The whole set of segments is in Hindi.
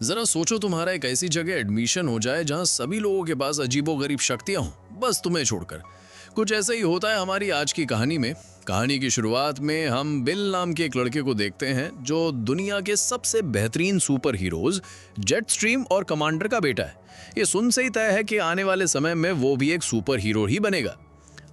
जरा सोचो तुम्हारा एक ऐसी जगह एडमिशन हो जाए जहां सभी लोगों के पास अजीबोगरीब शक्तियां हों, बस तुम्हें छोड़कर। कुछ ऐसा ही होता है हमारी आज की कहानी में। कहानी की शुरुआत में हम बिल नाम के एक लड़के को देखते हैं जो दुनिया के सबसे बेहतरीन सुपर हीरोज जेट स्ट्रीम और कमांडर का बेटा है। ये सुन से ही तय है कि आने वाले समय में वो भी एक सुपर हीरो ही बनेगा।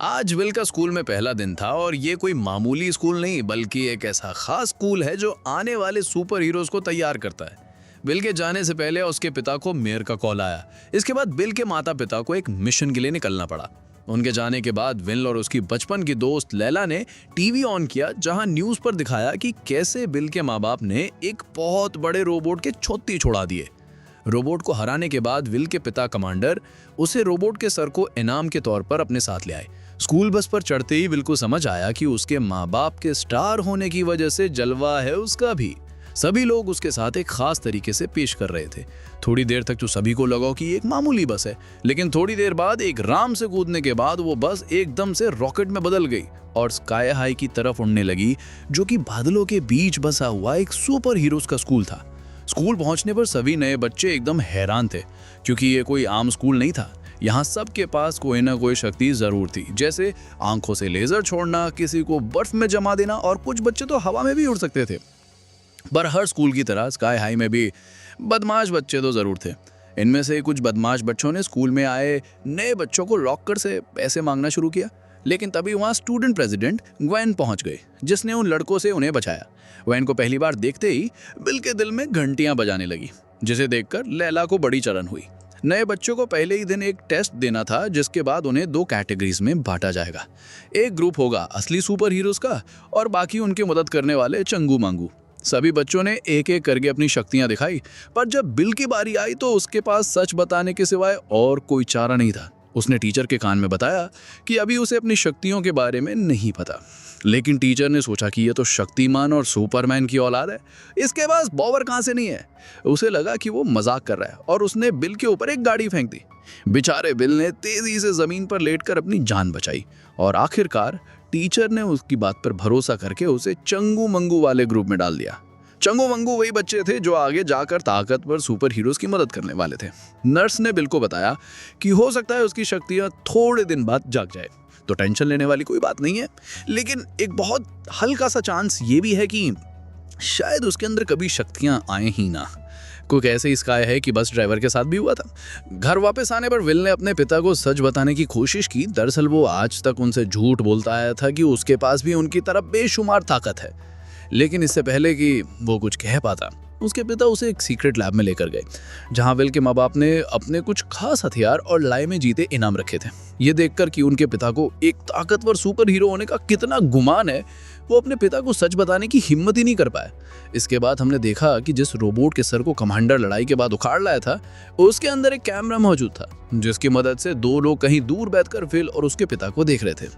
आज विल का स्कूल में पहला दिन था और ये कोई मामूली स्कूल नहीं बल्कि एक ऐसा खास स्कूल है जो आने वाले सुपर हीरोज को तैयार करता है। बिल के जाने से पहले उसके पिता को मेयर का कॉल आया। इसके बाद बिल के माता पिता को एक मिशन के लिए निकलना पड़ा। उनके जाने के बाद विल और उसकी बचपन की दोस्त लैला ने टीवी ऑन किया जहां न्यूज पर दिखाया कि कैसे बिल के माँ बाप ने एक बहुत बड़े रोबोट के छोती छोड़ा दिए। रोबोट को हराने के बाद विल के पिता कमांडर उसे रोबोट के सर को इनाम के तौर पर अपने साथ ले आए। स्कूल बस पर चढ़ते ही विल को समझ आया कि उसके माँ बाप के स्टार होने की वजह से जलवा है उसका भी। सभी लोग उसके साथ एक खास तरीके से पेश कर रहे थे। थोड़ी देर तक तो सभी को लगा कि एक मामूली बस है, लेकिन थोड़ी देर बाद एक राम से कूदने के बाद वो बस एकदम से रॉकेट में बदल गई और स्काई हाई की तरफ उड़ने लगी, जो कि बादलों के बीच बसा हुआ एक सुपर हीरोज का स्कूल था। स्कूल पहुंचने पर सभी नए बच्चे एकदम हैरान थे, क्योंकि ये कोई आम स्कूल नहीं था। यहाँ सबके पास कोई ना कोई शक्ति जरूर थी, जैसे आंखों से लेजर छोड़ना, किसी को बर्फ में जमा देना और कुछ बच्चे तो हवा में भी उड़ सकते थे। पर हर स्कूल की तरह स्काई हाई में भी बदमाश बच्चे तो जरूर थे। इनमें से कुछ बदमाश बच्चों ने स्कूल में आए नए बच्चों को लॉकर से पैसे मांगना शुरू किया, लेकिन तभी वहाँ स्टूडेंट प्रेसिडेंट ग्वेन पहुंच गए, जिसने उन लड़कों से उन्हें बचाया। ग्वेन को पहली बार देखते ही बिल के दिल में घंटियां बजाने लगी, जिसे देखकर लैला को बड़ी चलन हुई। नए बच्चों को पहले ही दिन एक टेस्ट देना था, जिसके बाद उन्हें दो कैटेगरीज में बांटा जाएगा। एक ग्रुप होगा असली सुपर हीरोज का और बाकी उनकी मदद करने वाले चंगू मांगू। सभी बच्चों ने एक एक करके अपनी शक्तियां दिखाई, पर जब बिल की बारी आई तो उसके पास सच बताने के सिवाय और कोई चारा नहीं था। उसने टीचर के कान में बताया कि अभी उसे अपनी शक्तियों के बारे में नहीं पता, लेकिन टीचर ने सोचा कि ये तो शक्तिमान और सुपरमैन की औलाद है, इसके पास पावर कहां से नहीं है। उसे लगा कि वो मजाक कर रहा है और उसने बिल के ऊपर एक गाड़ी फेंक दी। बेचारे बिल ने तेजी से जमीन पर लेटकर अपनी जान बचाई और आखिरकार टीचर ने उसकी बात पर भरोसा करके उसे चंगू मंगू वाले ग्रुप में डाल दिया। चंगू मंगू वही बच्चे थे जो आगे जाकर ताकतवर सुपर हीरोज की मदद करने वाले थे। नर्स ने बिल को बताया कि हो सकता है उसकी शक्तियां थोड़े दिन बाद जाग जाए, तो टेंशन लेने वाली कोई बात नहीं है, लेकिन एक बहुत हल्का सा चांस ये भी है कि शायद उसके अंदर कभी शक्तियां आए ही ना। कुछ ऐसे ही स्काई है कि बस ड्राइवर के साथ भी हुआ था। घर वापस आने पर विल ने अपने पिता को सच बताने की कोशिश की। दरअसल वो आज तक उनसे झूठ बोलता आया था कि उसके पास भी उनकी तरफ बेशुमार ताकत है, लेकिन इससे पहले कि वो कुछ कह पाता, उसके पिता उसे एक सीक्रेट लैब में लेकर गए, जहां विल के माँ बाप ने अपने कुछ खास हथियार और लड़ाई में जीते इनाम रखे थे। ये देखकर कि उनके पिता को एक ताकतवर सुपर हीरो होने का कितना गुमान है, वो अपने पिता को सच बताने की हिम्मत ही नहीं कर पाए। इसके बाद हमने देखा कि जिस रोबोट के सर को कमांडर लड़ाई के बाद उखाड़ लाया था, उसके अंदर एक कैमरा मौजूद था, जिसकी मदद से दो लोग कहीं दूर बैठकर विल और उसके पिता को देख रहे थे।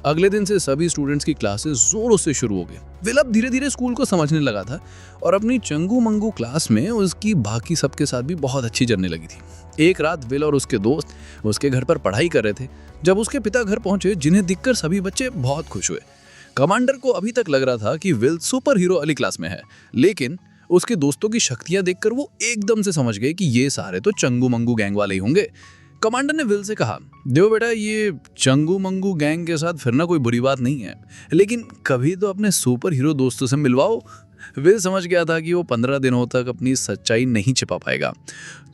अगले दिन से सभी स्टूडेंट्स की क्लासेस जोरों से शुरू हो गई। विल अब धीरे धीरे स्कूल को समझने लगा था और अपनी चंगू मंगू क्लास में उसकी बाकी सबके साथ भी बहुत अच्छी चलने लगी थी। एक रात विल और उसके दोस्त उसके घर पर पढ़ाई कर रहे थे जब उसके पिता घर पहुंचे, जिन्हें देखकर सभी बच्चे बहुत खुश हुए। कमांडर को अभी तक लग रहा था कि विल सुपर हीरो वाली क्लास में है, लेकिन उसके दोस्तों की शक्तियां देखकर वो एकदम से समझ गए कि ये सारे तो चंगू मंगू गैंग वाले ही होंगे। कमांडर ने विल से कहा, देखो बेटा, ये चंगू मंगू गैंग के साथ फिरना कोई बुरी बात नहीं है, लेकिन कभी तो अपने सुपर हीरो दोस्तों से मिलवाओ। विल समझ गया था कि वो 15 दिनों तक अपनी सच्चाई नहीं छिपा पाएगा,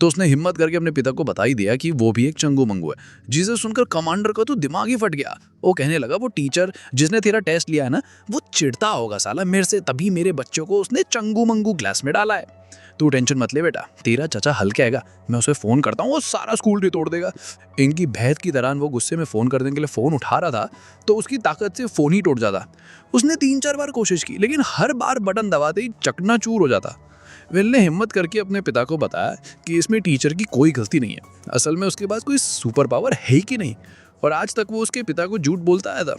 तो उसने हिम्मत करके अपने पिता को बता ही दिया कि वो भी एक चंगू मंगू है। जिसे सुनकर कमांडर का तो दिमाग ही फट गया। वो कहने लगा, वो टीचर जिसने तेरा टेस्ट लिया है ना, वो चिढ़ता होगा साला मेरे से, तभी मेरे बच्चों को उसने चंगू मंगू क्लास में डाला है। तू टेंशन मत ले बेटा, तेरा चाचा हल्का आएगा, मैं उसे फोन करता हूँ, वो सारा स्कूल ही तोड़ देगा। इनकी बहस के दौरान वो गुस्से में फोन करने के लिए फोन उठा रहा था, तो उसकी ताकत से फोन ही टूट जाता। उसने 3-4 बार कोशिश की, लेकिन हर बार बटन दबाते ही चकनाचूर हो जाता। विल ने हिम्मत करके अपने पिता को बताया कि इसमें टीचर की कोई गलती नहीं है, असल में उसके पास कोई सुपर पावर है ही कि नहीं, और आज तक वो उसके पिता को झूठ बोलता आया था।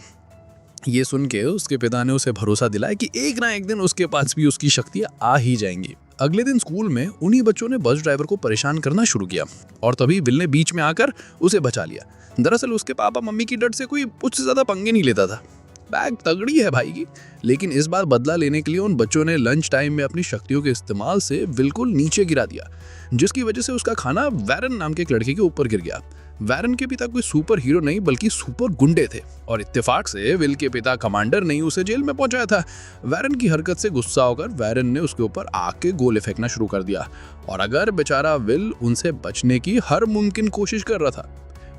ये सुन के उसके पिता ने उसे भरोसा दिलाया कि एक ना एक दिन उसके पास भी उसकी शक्तियां आ ही जाएंगी। अगले दिन स्कूल में उन्हीं बच्चों ने बस ड्राइवर को परेशान करना शुरू किया और तभी विल ने बीच में आकर उसे बचा लिया। दरअसल उसके पापा मम्मी की डर से कोई उससे ज्यादा पंगे नहीं लेता था। बैग तगड़ी है भाई की। लेकिन इस बार बदला लेने के लिए उन बच्चों ने लंच टाइम में अपनी शक्तियों के इस्तेमाल से बिल्कुल नीचे गिरा दिया, जिसकी वजह से उसका खाना वैरन नाम के एक लड़के के ऊपर गिर गया। वैरन के पिता कोई सुपर हीरो नहीं बल्कि सुपर गुंडे थे और इत्तेफाक से विल के पिता कमांडर ने उसे जेल में पहुंचाया था। वैरन की हरकत से गुस्सा होकर वैरन ने उसके ऊपर आग के गोले फेंकना शुरू कर दिया और अगर बेचारा विल उनसे बचने की हर मुमकिन कोशिश कर रहा था।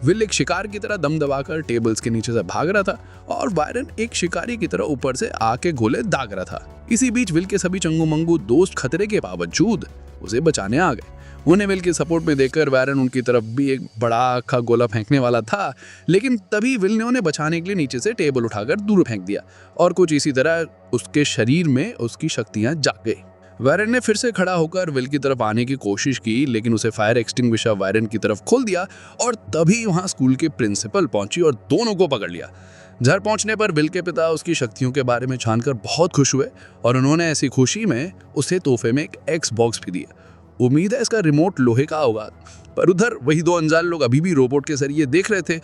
विल एक शिकार की तरह दम दबाकर टेबल्स के नीचे से भाग रहा था और वायरन एक शिकारी की तरह ऊपर से आग के गोले दाग रहा था। इसी बीच विल के सभी चंगू मंगू दोस्त खतरे के बावजूद उसे बचाने आ गए। उन्हें विल के सपोर्ट में देखकर वायरन उनकी तरफ भी एक बड़ा आखा गोला फेंकने वाला था, लेकिन तभी विल ने उन्हें बचाने के लिए नीचे से टेबल उठाकर दूर फेंक दिया और कुछ इसी तरह उसके शरीर में उसकी शक्तियां जाग गई। वायरन ने फिर से खड़ा होकर विल की तरफ आने की कोशिश की, लेकिन उसे फायर एक्सटिंग्विशर वायरन की तरफ खोल दिया और तभी वहां स्कूल की प्रिंसिपल पहुंची और दोनों को पकड़ लिया। घर पहुंचने पर विल के पिता उसकी शक्तियों के बारे में जानकर बहुत खुश हुए और उन्होंने ऐसी खुशी में उसे तोहफे में एक एक्सबॉक्स भी दिया। उम्मीद है इसका रिमोट लोहे का होगा, पर उधर वही दो अनजान लोग अभी भी रोबोट के जरिए देख रहे थे।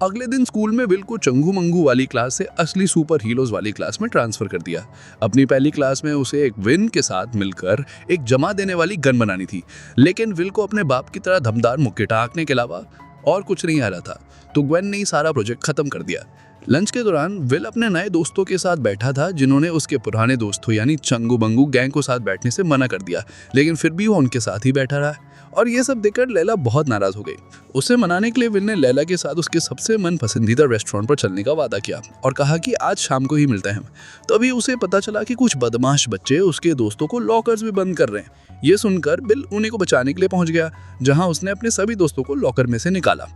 अगले दिन स्कूल में विल को चंगू मंगू वाली क्लास से असली सुपर हीरोज वाली क्लास में ट्रांसफर कर दिया। अपनी पहली क्लास में उसे एक विन के साथ मिलकर एक जमा देने वाली गन बनानी थी, लेकिन विल को अपने बाप की तरह धमदार मुक्के टाँकने के अलावा और कुछ नहीं आ रहा था, तो ग्वेन ने सारा प्रोजेक्ट खत्म कर दिया। लंच के दौरान विल अपने नए दोस्तों के साथ बैठा था, जिन्होंने उसके पुराने दोस्तों यानी चंगू बंगू गैंग को साथ बैठने से मना कर दिया, लेकिन फिर भी वो उनके साथ ही बैठा रहा और ये सब देखकर लैला बहुत नाराज हो गई। उसे मनाने के लिए विल ने लैला के साथ उसके सबसे मन पसंदीदा रेस्टोरेंट पर चलने का वादा किया और कहा कि आज शाम को ही मिलते हैं। तभी उसे पता चला कि कुछ बदमाश बच्चे उसके दोस्तों को लॉकर्स में बंद कर रहे हैं। ये सुनकर विल उन्हीं को बचाने के लिए पहुंच गया, जहां उसने अपने सभी दोस्तों को लॉकर में से निकाला।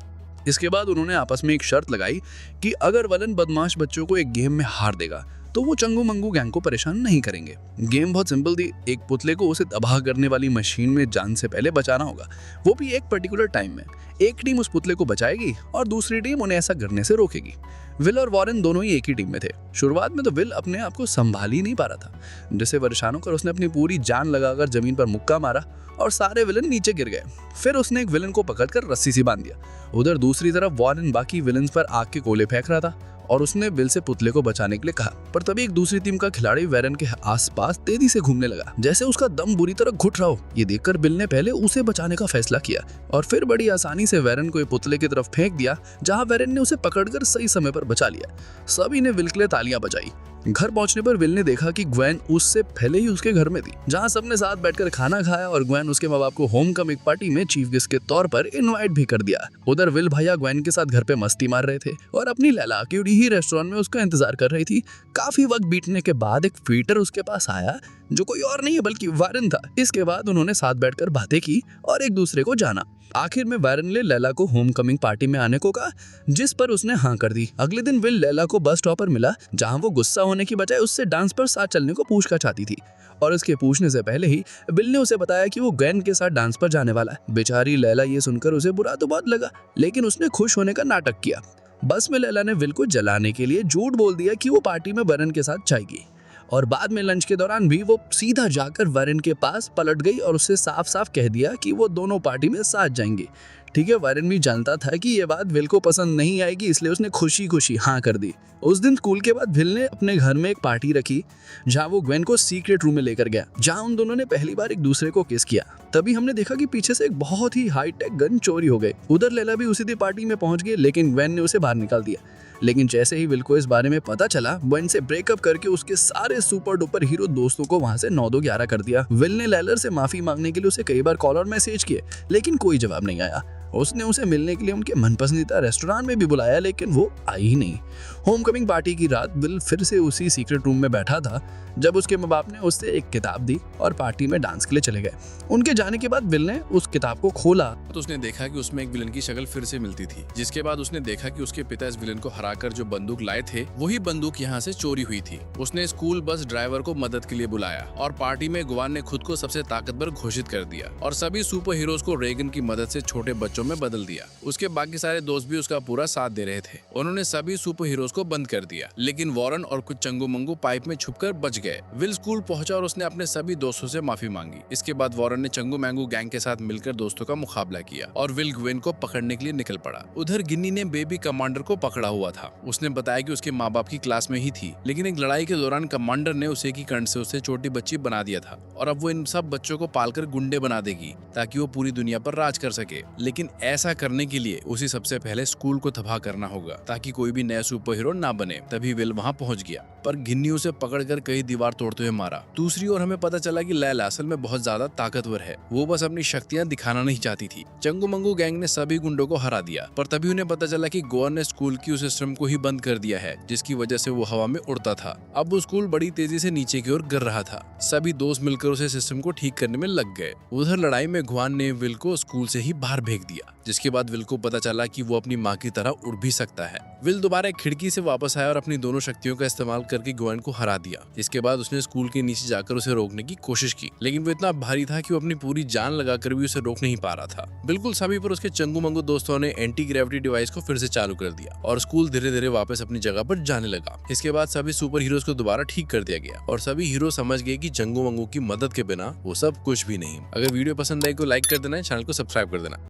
इसके बाद उन्होंने आपस में एक शर्त लगाई कि अगर वलन बदमाश बच्चों को एक गेम में हार देगा तो वो चंगू मंगू गैंग को परेशान नहीं करेंगे। गेम बहुत सिंपल थी, एक पुतले को उसे तबाह करने वाली मशीन में जान से पहले बचाना होगा, वो भी एक पर्टिकुलर टाइम में। एक टीम उस पुतले को बचाएगी और दूसरी टीम उन्हें ऐसा करने से रोकेगी। विल और वॉरेन दोनों ही एक ही टीम में थे। शुरुआत में तो विल अपने आप को संभाल ही नहीं पा रहा था, जिसे परेशान होकर उसने अपनी पूरी जान लगाकर जमीन पर मुक्का मारा और सारे विलन नीचे गिर गए। फिर उसने एक विलन को पकड़कर रस्सी से बांध दिया। उधर दूसरी तरफ वॉरेन बाकी विलन्स पर आग के गोले फेंक रहा था और उसने विल से पुतले को बचाने के लिए कहा, पर तभी एक दूसरी टीम का खिलाड़ी वैरन के आसपास तेजी से घूमने लगा, जैसे उसका दम बुरी तरह घुट रहा हो। ये देखकर विल ने पहले उसे बचाने का फैसला किया और फिर बड़ी आसानी से वैरन को पुतले की तरफ फेंक दिया, जहां वैरन ने उसे पकड़कर सही समय पर बचा लिया। सभी ने विल के लिए तालियां बजाई। घर पहुंचने पर विल ने देखा कि ग्वेन उससे पहले ही उसके घर में थी, जहां सबने साथ बैठकर खाना खाया और ग्वेन उसके माँ बाप को होम कमिंग पार्टी में चीफ गेस्ट के तौर पर इनवाइट भी कर दिया। उधर विल भैया ग्वेन के साथ घर पे मस्ती मार रहे थे और अपनी लैला क्यूटी ही रेस्टोरेंट में उसका इंतजार कर रही थी। काफी वक्त बीतने के बाद एक फीटर उसके पास आया, जो कोई और नहीं है बल्कि वायरन था। इसके बाद उन्होंने साथ बैठकर बातें की और एक दूसरे को जाना। आखिर में वायरन ने लैला को होम कमिंग पार्टी में आने को कहा, जिस पर उसने हाँ कर दी। अगले दिन विल लैला को बस स्टॉप पर मिला, जहां वो गुस्सा होने की बजाय उससे डांस पर साथ चलने को पूछना चाहती थी और उसके पूछने से पहले ही विल ने उसे बताया कि वो ग्वेन के साथ डांस पर जाने वाला है। बेचारी लैला ये सुनकर उसे बुरा तो बहुत लगा, लेकिन उसने खुश होने का नाटक किया। बस में लैला ने विल को जलाने के लिए झूठ बोल दिया कि वो पार्टी में वैरन के साथ जाएगी और बाद में लंच के दौरान भी वो सीधा जाकर वैरन के पास पलट गई और उससे साफ साफ कह दिया कि वो दोनों पार्टी में साथ जाएंगे। ठीक है, वायरन भी जानता था कि ये बात विल को पसंद नहीं आएगी, इसलिए उसने खुशी खुशी हाँ कर दी। उस दिन स्कूल के बाद विल ने अपने घर में एक पार्टी रखी, जहां वो ग्वेन को सीक्रेट रूम में लेकर गया, जहां उन दोनों ने पहली बार एक दूसरे को किस किया। तभी हमने देखा कि पीछे से एक बहुत ही हाईटेक गन चोरी हो गई। उधर लैला भी उसी दिन पार्टी में पहुंच गई, लेकिन ग्वेन ने उसे बाहर निकाल दिया। लेकिन जैसे ही विल को इस बारे में पता चला, ग्वेन से ब्रेकअप करके उसके सारे सुपर डुपर हीरो दोस्तों को वहां से 9-2-11 कर दिया। विल ने लैलर से माफी मांगने के लिए उसे कई बार कॉल और मैसेज किए, लेकिन कोई जवाब नहीं आया। उसने उसे मिलने के लिए उनके मनपसंदीदा रेस्टोरेंट में भी बुलाया, लेकिन वो आई ही नहीं। होमकमिंग पार्टी की रात विल फिर से उसी सीक्रेट रूम में बैठा था, जब उसके माँ बाप ने उससे एक किताब दी और पार्टी में डांस के लिए चले गए। उनके जाने के बाद विल ने उस किताब को खोला तो उसने देखा कि उसमें एक विलन की शक्ल फिर से मिलती थी, जिसके बाद उसने देखा कि उसके पिता इस विलन को हराकर जो बंदूक लाए थे, वही बंदूक यहाँ से चोरी हुई थी। उसने स्कूल बस ड्राइवर को मदद के लिए बुलाया और पार्टी में गुवान ने खुद को सबसे ताकतवर घोषित कर दिया और सभी सुपर हीरोज को रेगन की मदद से छोटे बच्चों दोस्तों में बदल दिया। उसके बाकी सारे दोस्त भी उसका पूरा साथ दे रहे थे। उन्होंने सभी सुपर हीरोज को बंद कर दिया, लेकिन वॉरेन और कुछ चंगू मंगू पाइप में छुपकर बच गए। विल स्कूल पहुंचा और उसने अपने सभी दोस्तों से माफी मांगी। इसके बाद वॉरेन ने चंगू मैंगू गैंग के साथ मिलकर दोस्तों का मुकाबला किया और विल ग्वेन को पकड़ने के लिए निकल पड़ा। उधर गिन्नी ने बेबी कमांडर को पकड़ा हुआ था। उसने बताया कि उसके माँ बाप की क्लास में ही थी, लेकिन एक लड़ाई के दौरान कमांडर ने उसे की कंड से उसे छोटी बच्ची बना दिया था और अब वो इन सब बच्चों को पालकर गुंडे बना देगी ताकि वो पूरी दुनिया पर राज कर सके। लेकिन ऐसा करने के लिए उसे सबसे पहले स्कूल को तबाह करना होगा ताकि कोई भी नया सुपर हीरो ना बने। तभी विल वहाँ पहुँच गया, पर गिन्नी उसे पकड़कर कई दीवार तोड़ते हुए मारा। दूसरी ओर हमें पता चला कि लैला असल में बहुत ज्यादा ताकतवर है, वो बस अपनी शक्तियां दिखाना नहीं चाहती थी। चंगू मंगू गैंग ने सभी गुंडों को हरा दिया, पर तभी उन्हें पता चला कि गोवन ने स्कूल की उस सिस्टम को ही बंद कर दिया है जिसकी वजह से वो हवा में उड़ता था। अब वो स्कूल बड़ी तेजी से नीचे की ओर गिर रहा था। सभी दोस्त मिलकर उसे सिस्टम को ठीक करने में लग गए। उधर लड़ाई में गुआन ने विल को स्कूल से ही बाहर फेंक दिया, जिसके बाद विल को पता चला कि वो अपनी माँ की तरह उड़ भी सकता है। विल दोबारा एक खिड़की से वापस आया और अपनी दोनों शक्तियों का इस्तेमाल करके गुआन को हरा दिया। इसके बाद उसने स्कूल के नीचे जाकर उसे रोकने की कोशिश की, लेकिन वो इतना भारी था कि वो अपनी पूरी जान लगाकर भी उसे रोक नहीं पा रहा था। बिल्कुल सभी पर उसके चंगू मंगू दोस्तों ने एंटी ग्रेविटी डिवाइस को फिर से चालू कर दिया और स्कूल धीरे धीरे वापस अपनी जगह पर जाने लगा। इसके बाद सभी सुपर हीरोज को दोबारा ठीक कर दिया गया और सभी हीरो समझ गए कि चंगू मंगू की मदद के बिना वो सब कुछ भी नहीं। अगर वीडियो पसंद आई तो लाइक कर देना, चैनल को सब्सक्राइब कर देना।